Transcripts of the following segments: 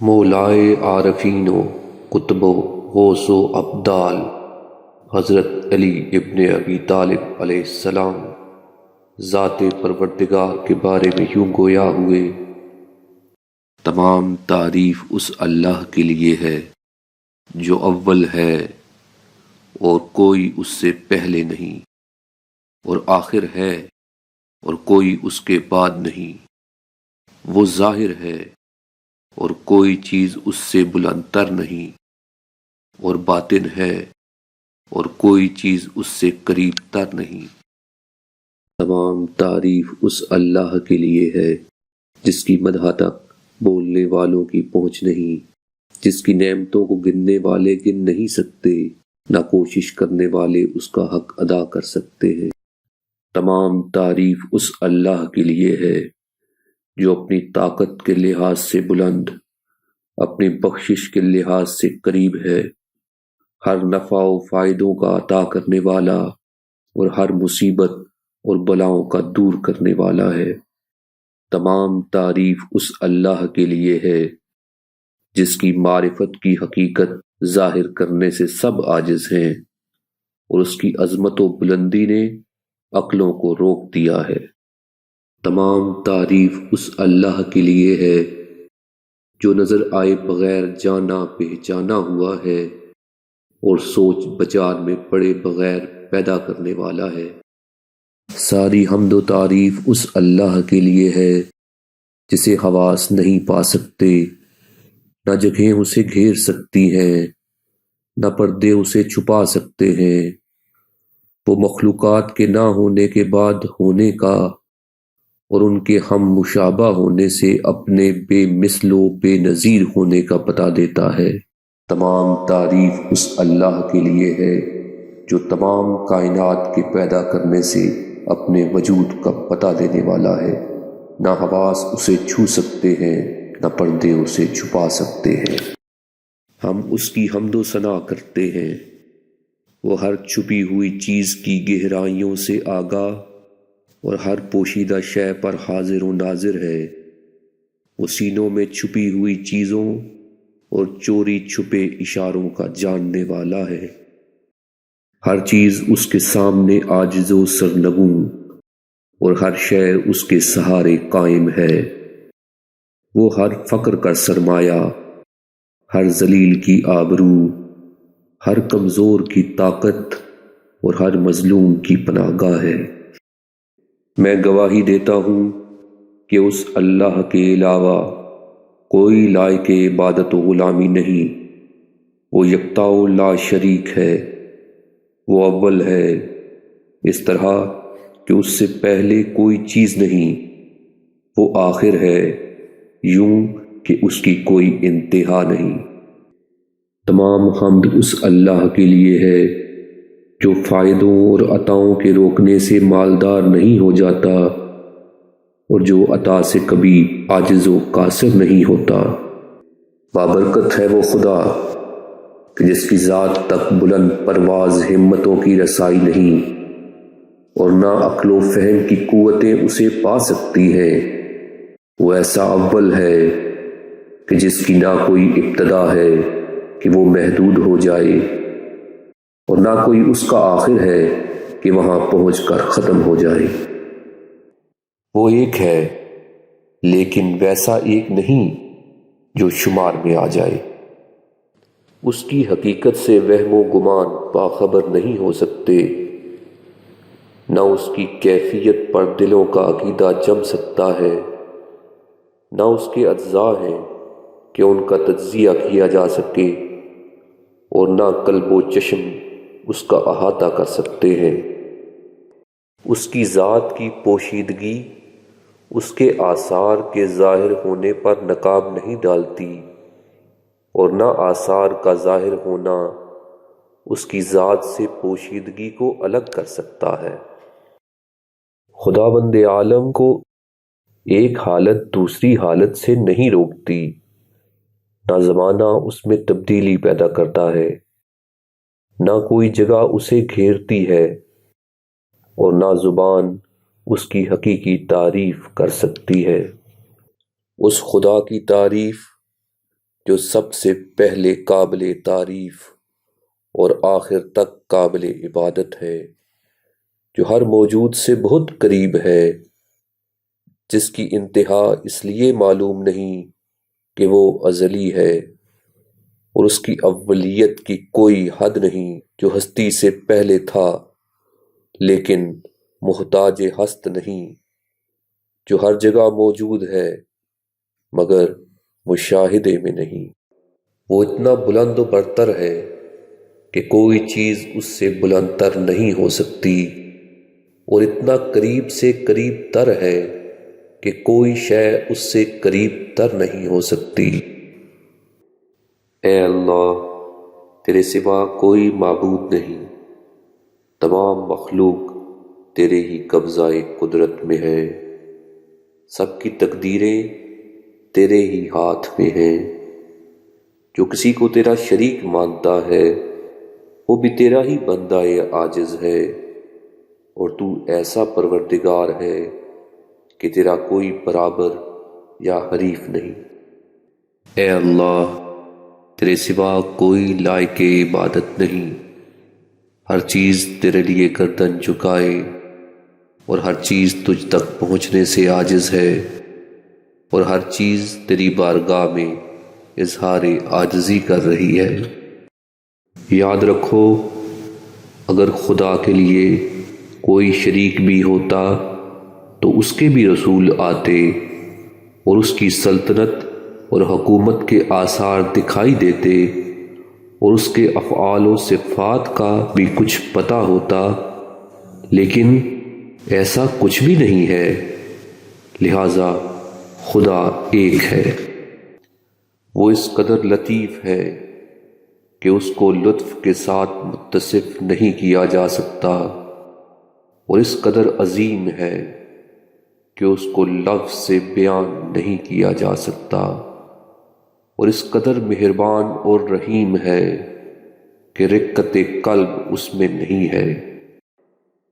مولائے عارفین و قطب و غوث و ابدال حضرت علی ابن ابی طالب علیہ السلام ذات پروردگار کے بارے میں یوں گویا ہوئے: تمام تعریف اس اللہ کے لیے ہے جو اول ہے اور کوئی اس سے پہلے نہیں، اور آخر ہے اور کوئی اس کے بعد نہیں۔ وہ ظاہر ہے اور کوئی چیز اس سے بلند تر نہیں، اور باطن ہے اور کوئی چیز اس سے قریب تر نہیں۔ تمام تعریف اس اللہ کے لیے ہے جس کی مدح تک بولنے والوں کی پہنچ نہیں، جس کی نعمتوں کو گننے والے گن نہیں سکتے، نہ کوشش کرنے والے اس کا حق ادا کر سکتے ہیں۔ تمام تعریف اس اللہ کے لیے ہے جو اپنی طاقت کے لحاظ سے بلند، اپنی بخشش کے لحاظ سے قریب ہے، ہر نفع و فائدوں کا عطا کرنے والا اور ہر مصیبت اور بلاؤں کا دور کرنے والا ہے۔ تمام تعریف اس اللہ کے لیے ہے جس کی معرفت کی حقیقت ظاہر کرنے سے سب عاجز ہیں، اور اس کی عظمت و بلندی نے عقلوں کو روک دیا ہے۔ تمام تعریف اس اللہ کے لیے ہے جو نظر آئے بغیر جانا پہچانا ہوا ہے اور سوچ بچار میں پڑے بغیر پیدا کرنے والا ہے۔ ساری حمد و تعریف اس اللہ کے لیے ہے جسے حواس نہیں پا سکتے، نہ جگہیں اسے گھیر سکتی ہیں، نہ پردے اسے چھپا سکتے ہیں۔ وہ مخلوقات کے نہ ہونے کے بعد ہونے کا اور ان کے ہم مشابہ ہونے سے اپنے بے مثل و بے نظیر ہونے کا پتہ دیتا ہے۔ تمام تعریف اس اللہ کے لیے ہے جو تمام کائنات کے پیدا کرنے سے اپنے وجود کا پتہ دینے والا ہے۔ نہ حواس اسے چھو سکتے ہیں، نہ پردے اسے چھپا سکتے ہیں۔ ہم اس کی حمد و ثنا کرتے ہیں۔ وہ ہر چھپی ہوئی چیز کی گہرائیوں سے آگاہ اور ہر پوشیدہ شے پر حاضر و ناظر ہے۔ وہ سینوں میں چھپی ہوئی چیزوں اور چوری چھپے اشاروں کا جاننے والا ہے۔ ہر چیز اس کے سامنے عاجز و سرنگوں، اور ہر شے اس کے سہارے قائم ہے۔ وہ ہر فقر کا سرمایہ، ہر ذلیل کی آبرو، ہر کمزور کی طاقت اور ہر مظلوم کی پناہ گاہ ہے۔ میں گواہی دیتا ہوں کہ اس اللہ کے علاوہ کوئی لائق عبادت و غلامی نہیں۔ وہ یکتا و لا شریک ہے۔ وہ اول ہے، اس طرح کہ اس سے پہلے کوئی چیز نہیں۔ وہ آخر ہے، یوں کہ اس کی کوئی انتہا نہیں۔ تمام حمد اس اللہ کے لیے ہے جو فائدوں اور عطاؤں کے روکنے سے مالدار نہیں ہو جاتا، اور جو عطا سے کبھی عاجز و قاصر نہیں ہوتا۔ بابرکت ہے وہ خدا کہ جس کی ذات تک بلند پرواز ہمتوں کی رسائی نہیں، اور نہ عقل و فہم کی قوتیں اسے پا سکتی ہیں۔ وہ ایسا اول ہے کہ جس کی نہ کوئی ابتدا ہے کہ وہ محدود ہو جائے، اور نہ کوئی اس کا آخر ہے کہ وہاں پہنچ کر ختم ہو جائے۔ وہ ایک ہے لیکن ویسا ایک نہیں جو شمار میں آ جائے۔ اس کی حقیقت سے وہم و گمان باخبر نہیں ہو سکتے، نہ اس کی کیفیت پر دلوں کا عقیدہ جم سکتا ہے، نہ اس کے اجزاء ہیں کہ ان کا تجزیہ کیا جا سکے، اور نہ قلب و چشم اس کا احاطہ کر سکتے ہیں۔ اس کی ذات کی پوشیدگی اس کے آثار کے ظاہر ہونے پر نقاب نہیں ڈالتی، اور نہ آثار کا ظاہر ہونا اس کی ذات سے پوشیدگی کو الگ کر سکتا ہے۔ خداوند عالم کو ایک حالت دوسری حالت سے نہیں روکتی، نہ زمانہ اس میں تبدیلی پیدا کرتا ہے، نہ کوئی جگہ اسے گھیرتی ہے، اور نہ زبان اس کی حقیقی تعریف کر سکتی ہے۔ اس خدا کی تعریف جو سب سے پہلے قابل تعریف اور آخر تک قابل عبادت ہے، جو ہر موجود سے بہت قریب ہے، جس کی انتہا اس لیے معلوم نہیں کہ وہ ازلی ہے، اور اس کی اولیت کی کوئی حد نہیں، جو ہستی سے پہلے تھا لیکن محتاج ہست نہیں، جو ہر جگہ موجود ہے مگر مشاہدے میں نہیں۔ وہ اتنا بلند و برتر ہے کہ کوئی چیز اس سے بلند تر نہیں ہو سکتی، اور اتنا قریب سے قریب تر ہے کہ کوئی شے اس سے قریب تر نہیں ہو سکتی۔ اے اللہ، تیرے سوا کوئی معبود نہیں، تمام مخلوق تیرے ہی قبضہ قدرت میں ہے، سب کی تقدیریں تیرے ہی ہاتھ میں ہیں۔ جو کسی کو تیرا شریک مانتا ہے وہ بھی تیرا ہی بندہ عاجز ہے، اور تو ایسا پروردگار ہے کہ تیرا کوئی برابر یا حریف نہیں۔ اے اللہ، تیرے سوا کوئی لائق عبادت نہیں، ہر چیز تیرے لیے گردن جھکائے، اور ہر چیز تجھ تک پہنچنے سے عاجز ہے، اور ہر چیز تیری بارگاہ میں اظہار عاجزی کر رہی ہے۔ یاد رکھو، اگر خدا کے لیے کوئی شریک بھی ہوتا تو اس کے بھی رسول آتے، اور اس کی سلطنت اور حکومت کے آثار دکھائی دیتے، اور اس کے افعال و صفات کا بھی کچھ پتہ ہوتا، لیکن ایسا کچھ بھی نہیں ہے، لہذا خدا ایک ہے۔ وہ اس قدر لطیف ہے کہ اس کو لطف کے ساتھ متصف نہیں کیا جا سکتا، اور اس قدر عظیم ہے کہ اس کو لفظ سے بیان نہیں کیا جا سکتا، اور اس قدر مہربان اور رحیم ہے کہ رقت قلب اس میں نہیں ہے۔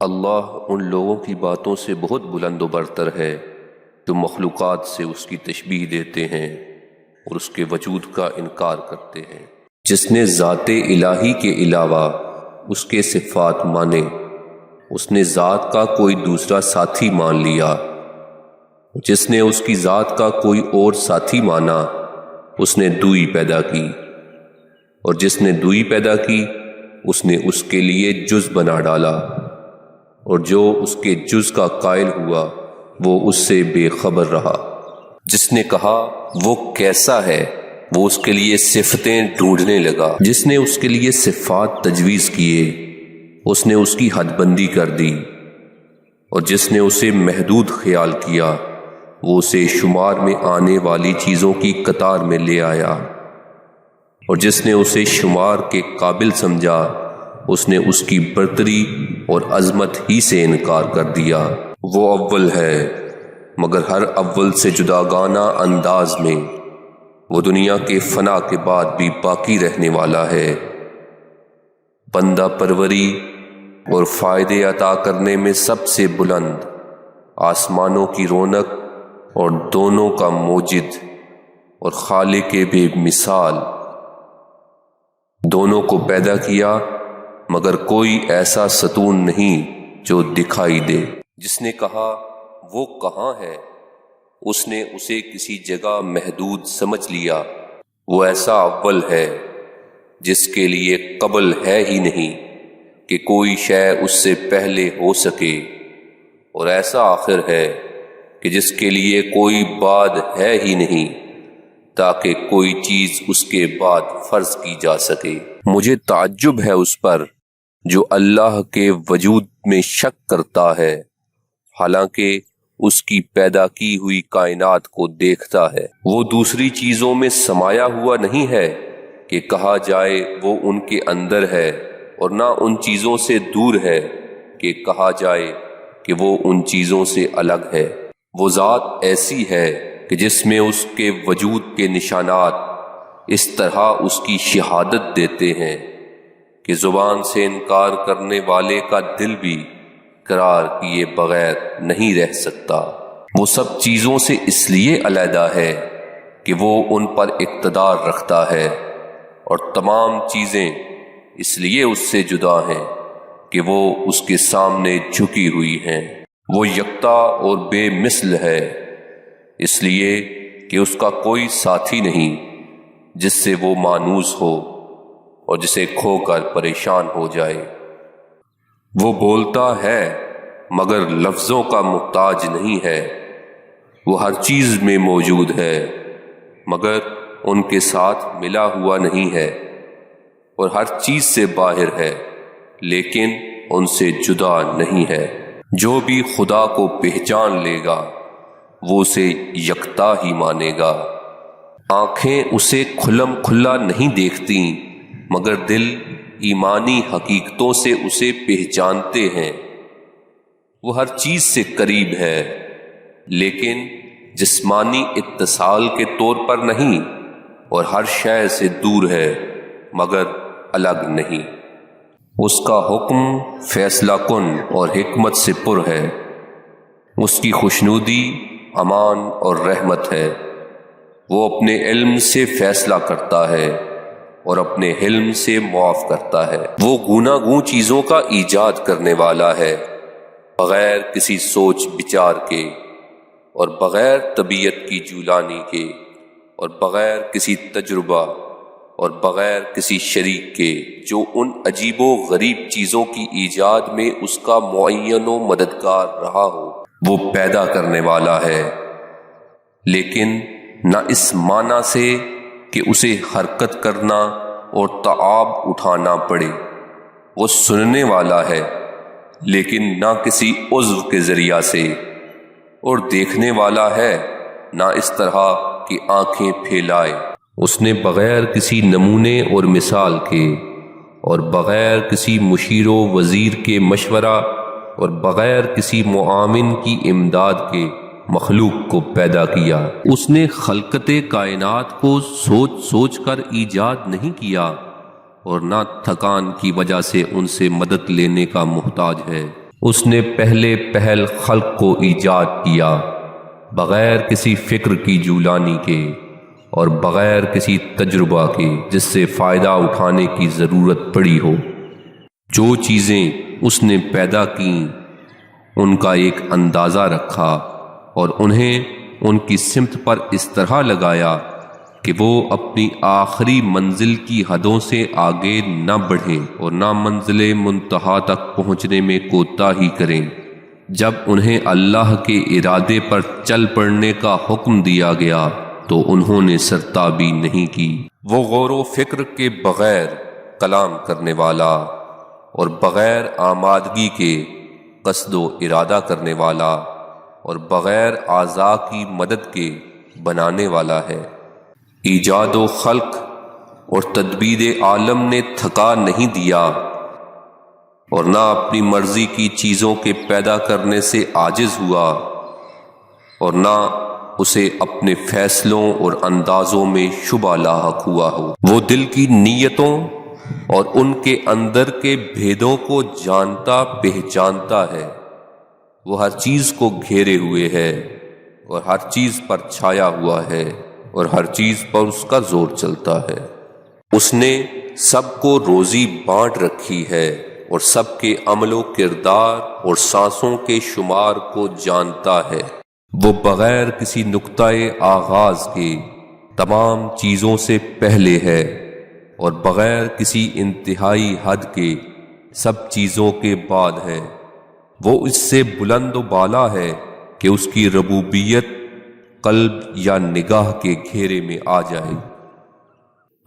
اللہ ان لوگوں کی باتوں سے بہت بلند و برتر ہے جو مخلوقات سے اس کی تشبیہ دیتے ہیں اور اس کے وجود کا انکار کرتے ہیں۔ جس نے ذات الہی کے علاوہ اس کے صفات مانے، اس نے ذات کا کوئی دوسرا ساتھی مان لیا۔ جس نے اس کی ذات کا کوئی اور ساتھی مانا، اس نے دوئی پیدا کی، اور جس نے دوئی پیدا کی اس نے اس کے لیے جز بنا ڈالا، اور جو اس کے جز کا قائل ہوا وہ اس سے بے خبر رہا۔ جس نے کہا وہ کیسا ہے، وہ اس کے لیے صفتیں ڈھونڈنے لگا۔ جس نے اس کے لیے صفات تجویز کیے، اس نے اس کی حد بندی کر دی، اور جس نے اسے محدود خیال کیا وہ اسے شمار میں آنے والی چیزوں کی قطار میں لے آیا، اور جس نے اسے شمار کے قابل سمجھا اس نے اس کی برتری اور عظمت ہی سے انکار کر دیا۔ وہ اول ہے مگر ہر اول سے جداگانہ انداز میں، وہ دنیا کے فنا کے بعد بھی باقی رہنے والا ہے۔ بندہ پروری اور فائدے عطا کرنے میں سب سے بلند، آسمانوں کی رونق اور دونوں کا موجد اور خالق بے مثال، دونوں کو پیدا کیا مگر کوئی ایسا ستون نہیں جو دکھائی دے۔ جس نے کہا وہ کہاں ہے، اس نے اسے کسی جگہ محدود سمجھ لیا۔ وہ ایسا اول ہے جس کے لیے قبل ہے ہی نہیں کہ کوئی شے اس سے پہلے ہو سکے، اور ایسا آخر ہے کہ جس کے لیے کوئی بعد ہے ہی نہیں تاکہ کوئی چیز اس کے بعد فرض کی جا سکے۔ مجھے تعجب ہے اس پر جو اللہ کے وجود میں شک کرتا ہے، حالانکہ اس کی پیدا کی ہوئی کائنات کو دیکھتا ہے۔ وہ دوسری چیزوں میں سمایا ہوا نہیں ہے کہ کہا جائے وہ ان کے اندر ہے، اور نہ ان چیزوں سے دور ہے کہ کہا جائے کہ وہ ان چیزوں سے الگ ہے۔ وہ ذات ایسی ہے کہ جس میں اس کے وجود کے نشانات اس طرح اس کی شہادت دیتے ہیں کہ زبان سے انکار کرنے والے کا دل بھی قرار کیے بغیر نہیں رہ سکتا۔ وہ سب چیزوں سے اس لیے علیحدہ ہے کہ وہ ان پر اقتدار رکھتا ہے، اور تمام چیزیں اس لیے اس سے جدا ہیں کہ وہ اس کے سامنے جھکی ہوئی ہیں۔ وہ یکتا اور بے مثل ہے، اس لیے کہ اس کا کوئی ساتھی نہیں جس سے وہ مانوس ہو اور جسے کھو کر پریشان ہو جائے۔ وہ بولتا ہے مگر لفظوں کا محتاج نہیں ہے، وہ ہر چیز میں موجود ہے مگر ان کے ساتھ ملا ہوا نہیں ہے، اور ہر چیز سے باہر ہے لیکن ان سے جدا نہیں ہے۔ جو بھی خدا کو پہچان لے گا وہ اسے یکتا ہی مانے گا۔ آنکھیں اسے کھلم کھلا نہیں دیکھتی مگر دل ایمانی حقیقتوں سے اسے پہچانتے ہیں۔ وہ ہر چیز سے قریب ہے لیکن جسمانی اتصال کے طور پر نہیں، اور ہر شے سے دور ہے مگر الگ نہیں۔ اس کا حکم فیصلہ کن اور حکمت سے پر ہے، اس کی خوشنودی امان اور رحمت ہے۔ وہ اپنے علم سے فیصلہ کرتا ہے اور اپنے حلم سے معاف کرتا ہے۔ وہ گوناگون چیزوں کا ایجاد کرنے والا ہے، بغیر کسی سوچ بچار کے، اور بغیر طبیعت کی جولانی کے، اور بغیر کسی تجربہ اور بغیر کسی شریک کے، جو ان عجیب و غریب چیزوں کی ایجاد میں اس کا معین و مددگار رہا ہو۔ وہ پیدا کرنے والا ہے، لیکن نہ اس معنی سے کہ اسے حرکت کرنا اور تعاب اٹھانا پڑے۔ وہ سننے والا ہے لیکن نہ کسی عضو کے ذریعہ سے، اور دیکھنے والا ہے نہ اس طرح کہ آنکھیں پھیلائے۔ اس نے بغیر کسی نمونے اور مثال کے، اور بغیر کسی مشیر و وزیر کے مشورہ، اور بغیر کسی معاون کی امداد کے مخلوق کو پیدا کیا۔ اس نے خلقت کائنات کو سوچ سوچ کر ایجاد نہیں کیا، اور نہ تھکان کی وجہ سے ان سے مدد لینے کا محتاج ہے۔ اس نے پہلے پہل خلق کو ایجاد کیا، بغیر کسی فکر کی جولانی کے، اور بغیر کسی تجربہ کے جس سے فائدہ اٹھانے کی ضرورت پڑی ہو۔ جو چیزیں اس نے پیدا کیں ان کا ایک اندازہ رکھا، اور انہیں ان کی سمت پر اس طرح لگایا کہ وہ اپنی آخری منزل کی حدوں سے آگے نہ بڑھیں اور نہ منزل منتہا تک پہنچنے میں کوتاہی کریں۔ جب انہیں اللہ کے ارادے پر چل پڑنے کا حکم دیا گیا تو انہوں نے سرتابی نہیں کی۔ وہ غور و فکر کے بغیر کلام کرنے والا، اور بغیر آمادگی کے قصد و ارادہ کرنے والا، اور بغیر اعضاء کی مدد کے بنانے والا ہے۔ ایجاد و خلق اور تدبیر عالم نے تھکا نہیں دیا، اور نہ اپنی مرضی کی چیزوں کے پیدا کرنے سے عاجز ہوا، اور نہ اسے اپنے فیصلوں اور اندازوں میں شبہ لاحق ہوا ہو۔ وہ دل کی نیتوں اور ان کے اندر کے بھیدوں کو جانتا پہچانتا ہے۔ وہ ہر چیز کو گھیرے ہوئے ہے، اور ہر چیز پر چھایا ہوا ہے، اور ہر چیز پر اس کا زور چلتا ہے۔ اس نے سب کو روزی بانٹ رکھی ہے، اور سب کے عمل و کردار اور سانسوں کے شمار کو جانتا ہے۔ وہ بغیر کسی نقطۂ آغاز کے تمام چیزوں سے پہلے ہے، اور بغیر کسی انتہائی حد کے سب چیزوں کے بعد ہے۔ وہ اس سے بلند و بالا ہے کہ اس کی ربوبیت قلب یا نگاہ کے گھیرے میں آ جائے۔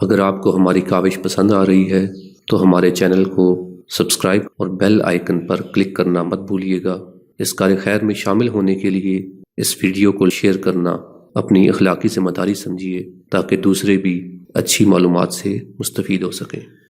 اگر آپ کو ہماری کاوش پسند آ رہی ہے تو ہمارے چینل کو سبسکرائب اور بیل آئیکن پر کلک کرنا مت بھولیے گا۔ اس کار خیر میں شامل ہونے کے لیے اس ویڈیو کو شیئر کرنا اپنی اخلاقی ذمہ داری سمجھیے، تاکہ دوسرے بھی اچھی معلومات سے مستفید ہو سکیں۔